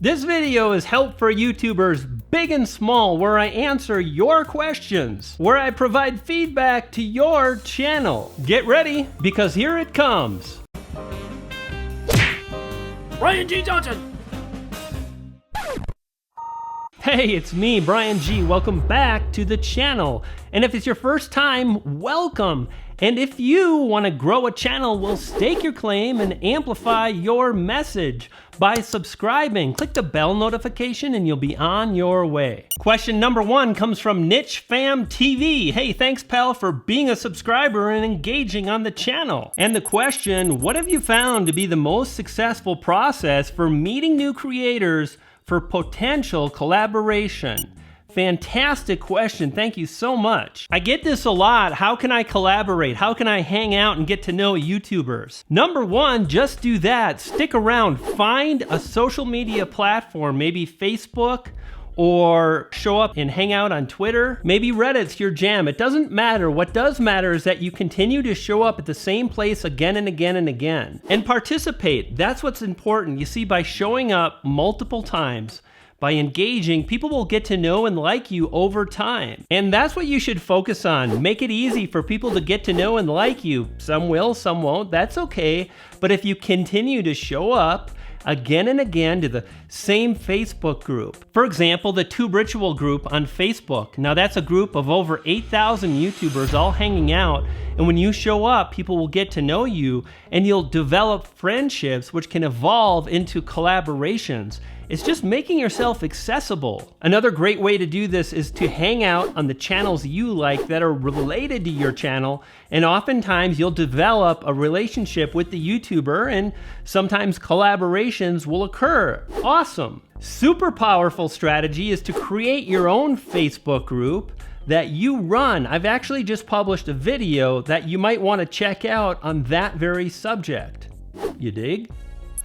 This video is help for YouTubers big and small, where I answer your questions, where I provide feedback to your channel. Get ready, because here it comes. Brian G. Johnson. Hey, it's me, Brian G. Welcome back to the channel. And if it's your first time, welcome. And if you want to grow a channel, well, stake your claim and amplify your message by subscribing. Click the bell notification and you'll be on your way. Question number 1 comes from Niche Fam TV. Hey, thanks pal for being a subscriber and engaging on the channel. And the question, what have you found to be the most successful process for meeting new creators for potential collaboration? Fantastic question. Thank you so much. I get this a lot. How can I collaborate? How can I hang out and get to know YouTubers? Number 1, just do that. Stick around. Find a social media platform, maybe Facebook, or show up and hang out on Twitter. Maybe Reddit's your jam. It doesn't matter. What does matter is that you continue to show up at the same place again and again and again. And participate. That's what's important. You see, by showing up multiple times, by engaging, people will get to know and like you over time. And that's what you should focus on. Make it easy for people to get to know and like you. Some will, some won't. That's okay. But if you continue to show up again and again to the same Facebook group. For example, the Tube Ritual group on Facebook. Now that's a group of over 8,000 YouTubers all hanging out. And when you show up, people will get to know you and you'll develop friendships which can evolve into collaborations. It's just making yourself accessible. Another great way to do this is to hang out on the channels you like that are related to your channel, and oftentimes you'll develop a relationship with the YouTuber and sometimes collaborations will occur. Awesome. Super powerful strategy is to create your own Facebook group that you run. I've actually just published a video that you might want to check out on that very subject. You dig?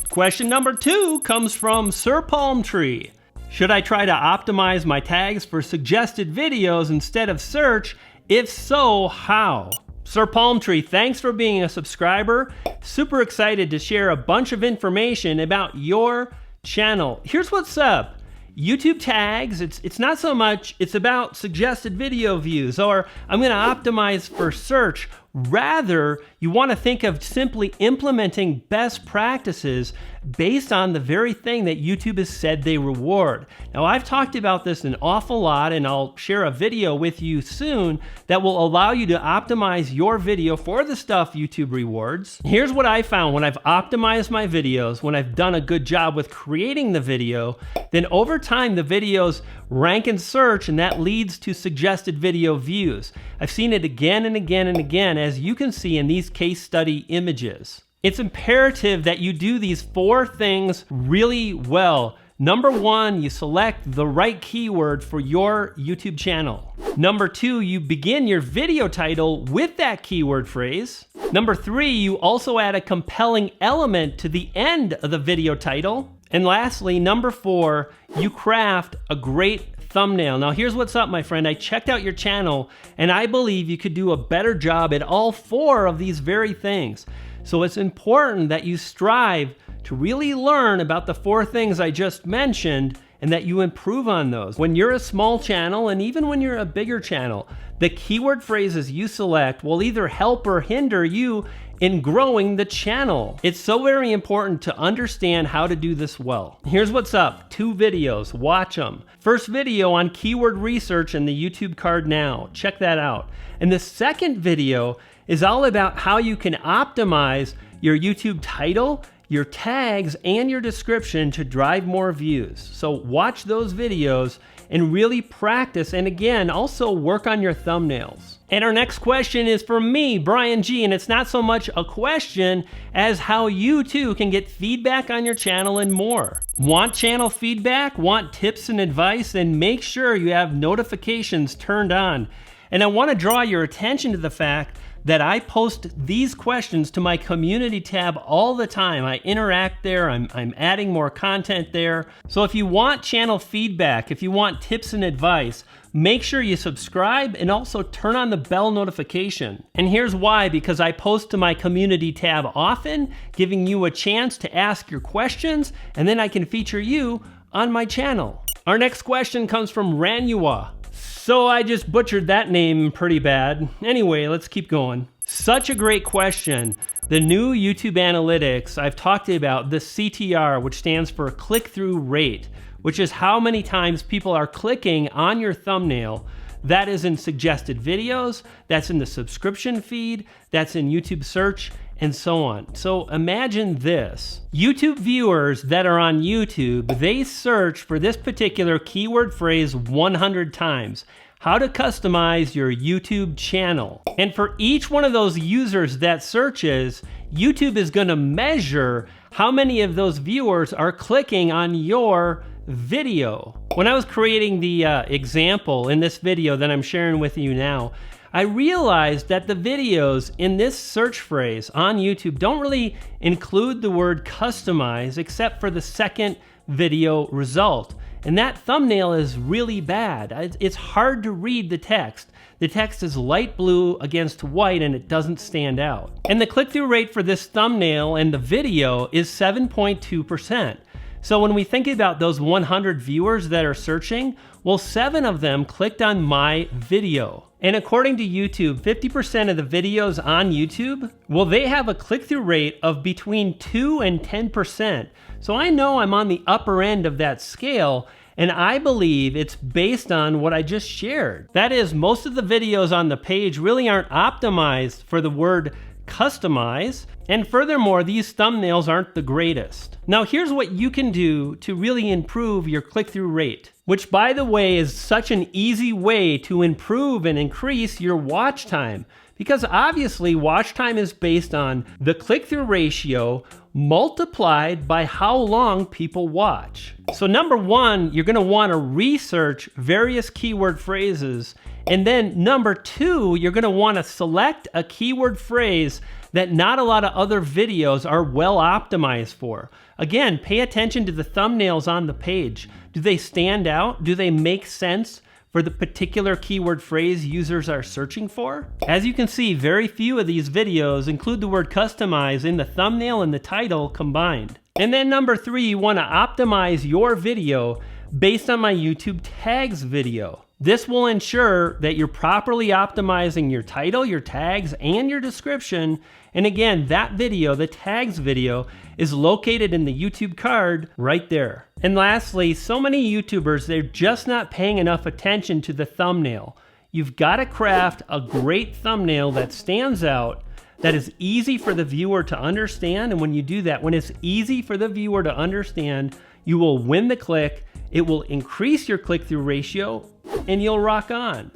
Question number 2 comes from Sir Palm Tree. Should I try to optimize my tags for suggested videos instead of search? If so, how? Sir Palm Tree, thanks for being a subscriber. Super excited to share a bunch of information about your channel. Here's what's up. YouTube tags, it's not so much, it's about suggested video views, or I'm gonna optimize for search. Rather, you want to think of simply implementing best practices based on the very thing that YouTube has said they reward. Now, I've talked about this an awful lot, and I'll share a video with you soon that will allow you to optimize your video for the stuff YouTube rewards. Here's what I found when I've optimized my videos, when I've done a good job with creating the video, then over time the videos rank in search, and that leads to suggested video views. I've seen it again and again and again, as you can see in these case study images. It's imperative that you do these 4 things really well. Number 1, you select the right keyword for your YouTube channel. Number 2, you begin your video title with that keyword phrase. Number 3, you also add a compelling element to the end of the video title. And lastly, number 4, you craft a great thumbnail. Now here's what's up, my friend. I checked out your channel and I believe you could do a better job at all 4 of these very things. So it's important that you strive to really learn about the 4 things I just mentioned and that you improve on those. When you're a small channel, and even when you're a bigger channel, the keyword phrases you select will either help or hinder you in growing the channel. It's so very important to understand how to do this well. Here's what's up. 2 videos, watch them. First video on keyword research in the YouTube card now. Check that out. And the second video is all about how you can optimize your YouTube title, your tags, and your description to drive more views. So watch those videos and really practice, and again, also work on your thumbnails. And our next question is from me, Brian G, and it's not so much a question as how you too can get feedback on your channel and more. Want channel feedback? Want tips and advice? Then make sure you have notifications turned on. And I want to draw your attention to the fact that I post these questions to my community tab all the time. I interact there, I'm adding more content there. So if you want channel feedback, if you want tips and advice, make sure you subscribe and also turn on the bell notification. And here's why, because I post to my community tab often, giving you a chance to ask your questions, and then I can feature you on my channel? Our next question comes from Ranua. So I just butchered that name pretty bad. Anyway, let's keep going. Such a great question. The new YouTube analytics, I've talked about the CTR, which stands for click-through rate, which is how many times people are clicking on your thumbnail. That is in suggested videos, that's in the subscription feed, that's in YouTube search, and so on. So imagine this. YouTube viewers that are on YouTube, they search for this particular keyword phrase 100 times. How to customize your YouTube channel. And for each one of those users that searches, YouTube is gonna measure how many of those viewers are clicking on your video. When I was creating the example in this video that I'm sharing with you now, I realized that the videos in this search phrase on YouTube don't really include the word customize except for the second video result. And that thumbnail is really bad. It's hard to read the text. The text is light blue against white and it doesn't stand out. And the click-through rate for this thumbnail and the video is 7.2%. So when we think about those 100 viewers that are searching, well, 7 of them clicked on my video. And according to YouTube, 50% of the videos on YouTube, well, they have a click-through rate of between 2 and 10%. So I know I'm on the upper end of that scale, and I believe it's based on what I just shared. That is, most of the videos on the page really aren't optimized for the word customize, and furthermore, these thumbnails aren't the greatest. Now here's what you can do to really improve your click-through rate, which by the way is such an easy way to improve and increase your watch time, because obviously watch time is based on the click-through ratio multiplied by how long people watch. So number one, you're gonna wanna research various keyword phrases. And then number two, you're gonna wanna select a keyword phrase that not a lot of other videos are well optimized for. Again, pay attention to the thumbnails on the page. Do they stand out? Do they make sense for the particular keyword phrase users are searching for? As you can see, very few of these videos include the word customize in the thumbnail and the title combined. And then number three, you wanna optimize your video based on my YouTube tags video. This will ensure that you're properly optimizing your title, your tags, and your description. And again, that video, the tags video, is located in the YouTube card right there. And lastly, so many YouTubers, they're just not paying enough attention to the thumbnail. You've got to craft a great thumbnail that stands out, that is easy for the viewer to understand. And when you do that, when it's easy for the viewer to understand, you will win the click, it will increase your click-through ratio, and you'll rock on.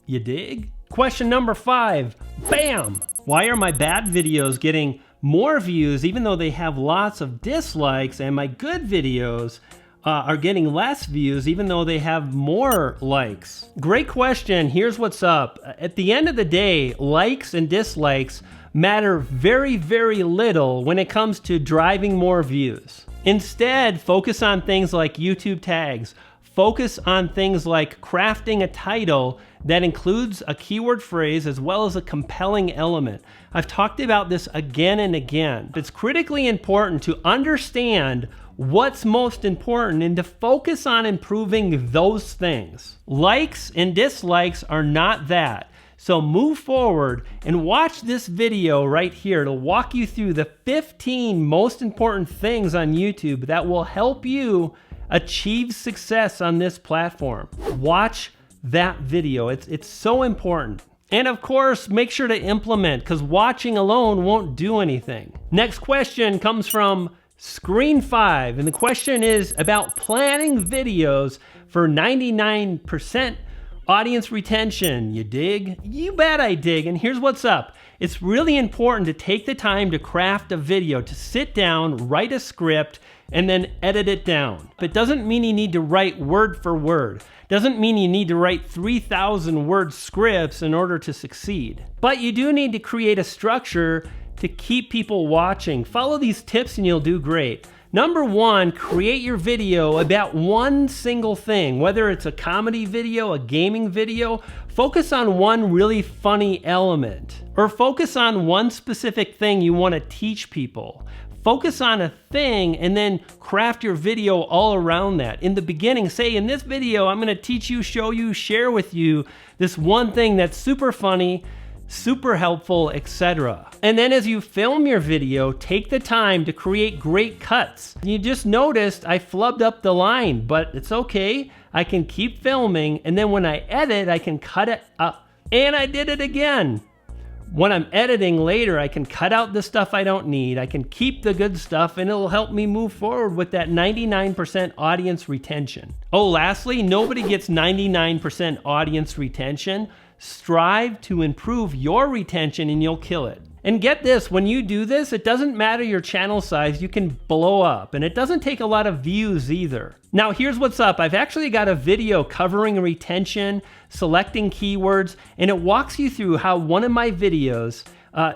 You dig? Question number 5, bam! Why are my bad videos getting more views even though they have lots of dislikes, and my good videos are getting less views even though they have more likes? Great question. Here's what's up. At the end of the day, likes and dislikes matter very, very little when it comes to driving more views. Instead, focus on things like YouTube tags. Focus on things like crafting a title that includes a keyword phrase as well as a compelling element. I've talked about this again and again. It's critically important to understand what's most important and to focus on improving those things. Likes and dislikes are not that. So move forward and watch this video right here. It'll walk you through the 15 most important things on YouTube that will help you achieve success on this platform. Watch that video. It's so important. And of course, make sure to implement, because watching alone won't do anything. Next question comes from Screen 5, and the question is about planning videos for 99% audience retention. You dig? You bet I dig, and here's what's up. It's really important to take the time to craft a video, to sit down, write a script, and then edit it down. It doesn't mean you need to write word for word. Doesn't mean you need to write 3,000 word scripts in order to succeed. But you do need to create a structure to keep people watching. Follow these tips and you'll do great. Number 1, create your video about one single thing, whether it's a comedy video, a gaming video. Focus on one really funny element, or focus on one specific thing you want to teach people. Focus on a thing and then craft your video all around that. In the beginning, say, in this video, I'm gonna teach you, show you, share with you this one thing that's super funny, super helpful, etc. And then as you film your video, take the time to create great cuts. You just noticed I flubbed up the line, but it's okay. I can keep filming, and then when I edit, I can cut it up. And I did it again. When I'm editing later, I can cut out the stuff I don't need. I can keep the good stuff, and it'll help me move forward with that 99% audience retention. Oh, lastly, nobody gets 99% audience retention. Strive to improve your retention and you'll kill it. And get this, when you do this, it doesn't matter your channel size, you can blow up, and it doesn't take a lot of views either. Now here's what's up. I've actually got a video covering retention, selecting keywords, and it walks you through how one of my videos,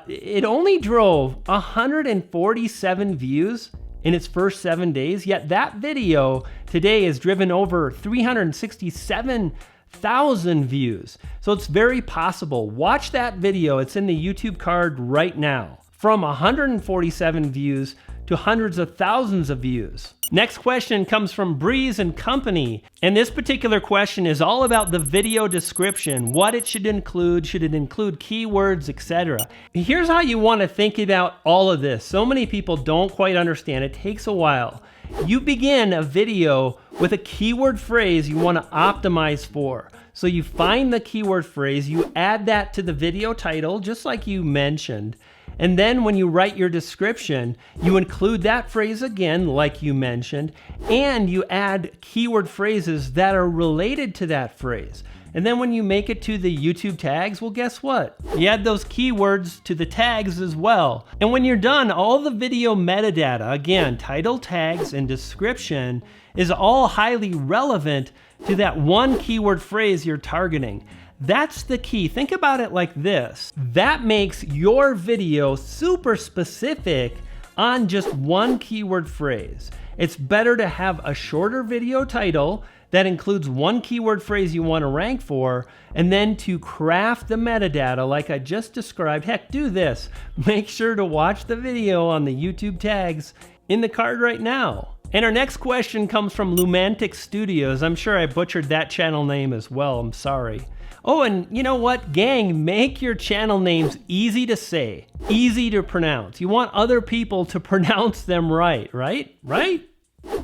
it only drove 147 views in its first 7 days, yet that video today has driven over 367,000 views. So it's very possible. Watch that video. It's in the YouTube card right now. From 147 views to hundreds of thousands of views. Next question comes from Breeze and Company. And this particular question is all about the video description, what it should include keywords, etc. Here's how you want to think about all of this. So many people don't quite understand. It takes a while. You begin a video with a keyword phrase you want to optimize for. So you find the keyword phrase, you add that to the video title, just like you mentioned. And then when you write your description, you include that phrase again, like you mentioned, and you add keyword phrases that are related to that phrase. And then when you make it to the YouTube tags, well, guess what? You add those keywords to the tags as well. And when you're done, all the video metadata, again, title, tags, and description, is all highly relevant to that one keyword phrase you're targeting. That's the key. Think about it like this. That makes your video super specific on just one keyword phrase. It's better to have a shorter video title that includes one keyword phrase you want to rank for, and then to craft the metadata like I just described. Heck, do this. Make sure to watch the video on the YouTube tags in the card right now. And our next question comes from Lumantic Studios. I'm sure I butchered that channel name as well. I'm sorry. Oh, and you know what, gang, make your channel names easy to say, easy to pronounce. You want other people to pronounce them right, right? Right?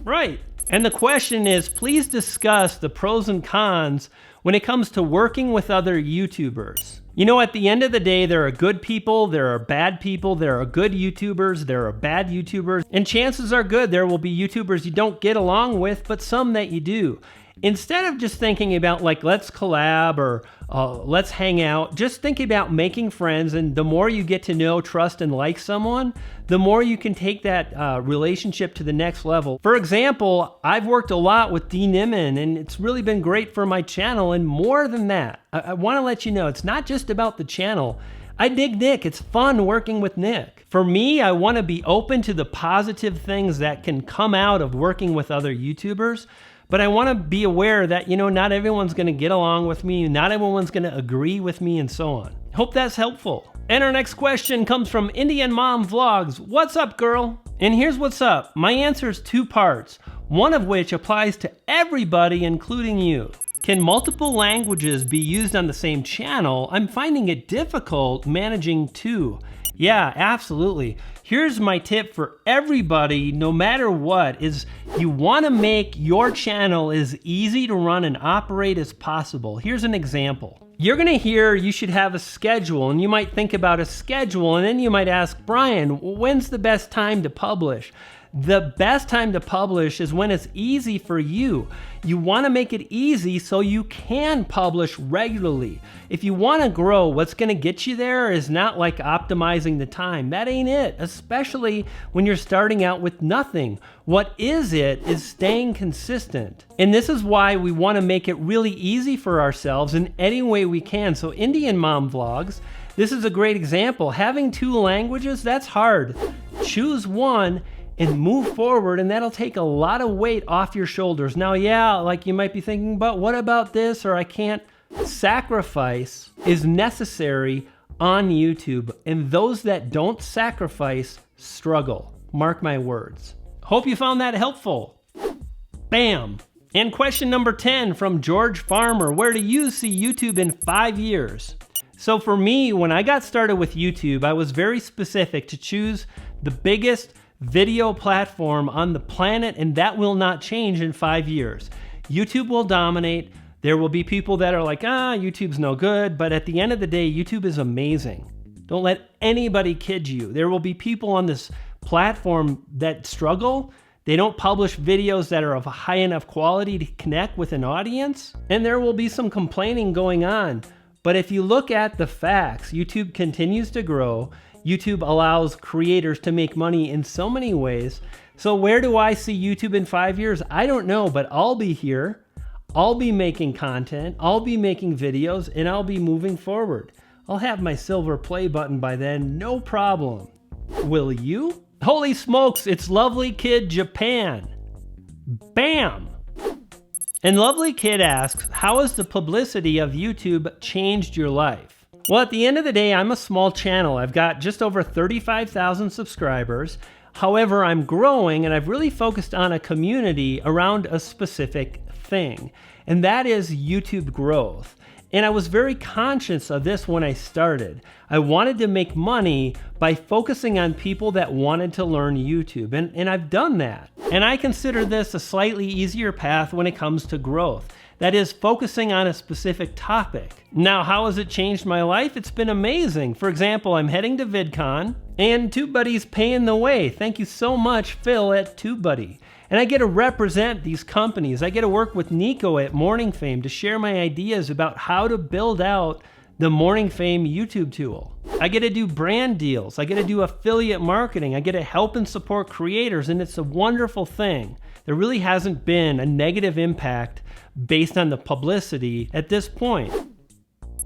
Right. And the question is, please discuss the pros and cons when it comes to working with other YouTubers. You know, at the end of the day, there are good people, there are bad people, there are good YouTubers, there are bad YouTubers, and chances are good there will be YouTubers you don't get along with, but some that you do. Instead of just thinking about like, let's collab or let's hang out, just think about making friends. And the more you get to know, trust, and like someone, the more you can take that relationship to the next level. For example, I've worked a lot with D Nimmin, and it's really been great for my channel. And more than that, I want to let you know, it's not just about the channel. I dig Nick. It's fun working with Nick. For me, I want to be open to the positive things that can come out of working with other YouTubers. But I want to be aware that, you know, not everyone's going to get along with me. Not everyone's going to agree with me, and so on. Hope that's helpful. And our next question comes from Indian Mom Vlogs. What's up, girl? And here's what's up. My answer is 2 parts, one of which applies to everybody, including you. Can multiple languages be used on the same channel? I'm finding it difficult managing 2. Yeah, absolutely. Here's my tip for everybody, no matter what, is you want to make your channel as easy to run and operate as possible. Here's an example. You're going to hear you should have a schedule, and you might think about a schedule, and then you might ask, Brian, when's the best time to publish? The best time to publish is when it's easy for you. You want to make it easy so you can publish regularly. If you want to grow, what's going to get you there is not like optimizing the time. That ain't it, especially when you're starting out with nothing. What is it is staying consistent. And this is why we want to make it really easy for ourselves in any way we can. So Indian Mom Vlogs, this is a great example. Having 2 languages, that's hard. Choose one and move forward, and that'll take a lot of weight off your shoulders. Now, yeah, like you might be thinking, but what about this, or I can't. Sacrifice is necessary on YouTube, and those that don't sacrifice struggle. Mark my words. Hope you found that helpful. Bam! And question number 10 from George Farmer. Where do you see YouTube in 5 years? So for me, when I got started with YouTube, I was very specific to choose the biggest video platform on the planet, and that will not change in 5 years. YouTube will dominate. There will be people that are like, YouTube's no good, but at the end of the day, YouTube is amazing. Don't let anybody kid you. There will be people on this platform that struggle. They don't publish videos that are of a high enough quality to connect with an audience, and there will be some complaining going on. But if you look at the facts, YouTube continues to grow. YouTube allows creators to make money in so many ways. So where do I see YouTube in 5 years? I don't know, but I'll be here. I'll be making content. I'll be making videos, and I'll be moving forward. I'll have my silver play button by then, no problem. Will you? Holy smokes, it's Lovely Kid Japan. Bam! And Lovely Kid asks, how has the publicity of YouTube changed your life? Well, at the end of the day, I'm a small channel. I've got just over 35,000 subscribers. However, I'm growing, and I've really focused on a community around a specific thing, and that is YouTube growth. And I was very conscious of this when I started. I wanted to make money by focusing on people that wanted to learn YouTube, and I've done that. And I consider this a slightly easier path when it comes to growth. That is, focusing on a specific topic. Now, how has it changed my life? It's been amazing. For example, I'm heading to VidCon, and TubeBuddy's paying the way. Thank you so much, Phil at TubeBuddy. And I get to represent these companies. I get to work with Nico at Morning Fame to share my ideas about how to build out the Morning Fame YouTube tool. I get to do brand deals. I get to do affiliate marketing. I get to help and support creators, and it's a wonderful thing. There really hasn't been a negative impact based on the publicity at this point.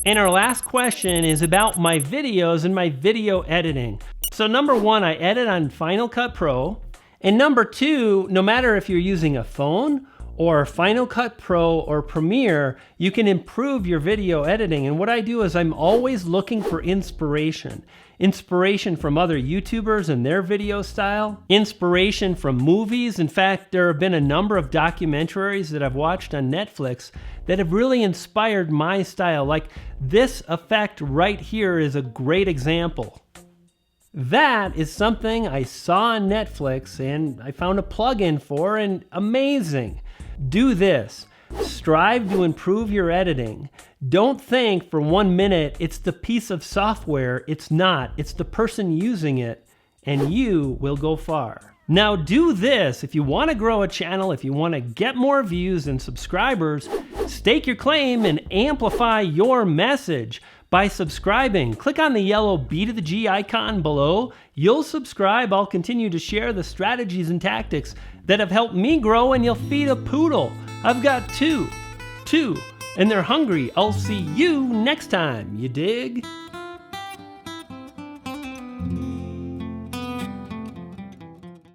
And our last question is about my videos and my video editing. So number 1, I edit on Final Cut Pro. And number 2, no matter if you're using a phone or Final Cut Pro or Premiere, you can improve your video editing. And what I do is I'm always looking for inspiration. Inspiration from other YouTubers and their video style. Inspiration from movies. In fact, there have been a number of documentaries that I've watched on Netflix that have really inspired my style. Like this effect right here is a great example. That is something I saw on Netflix and I found a plugin for, and amazing. Do this. Strive to improve your editing. Don't think for 1 minute it's the piece of software. It's not. It's the person using it, and you will go far. Now do this. If you want to grow a channel, if you want to get more views and subscribers, stake your claim and amplify your message by subscribing. Click on the yellow B to the G icon below. You'll subscribe. I'll continue to share the strategies and tactics that have helped me grow, and you'll feed a poodle. I've got two, and they're hungry. I'll see you next time, you dig?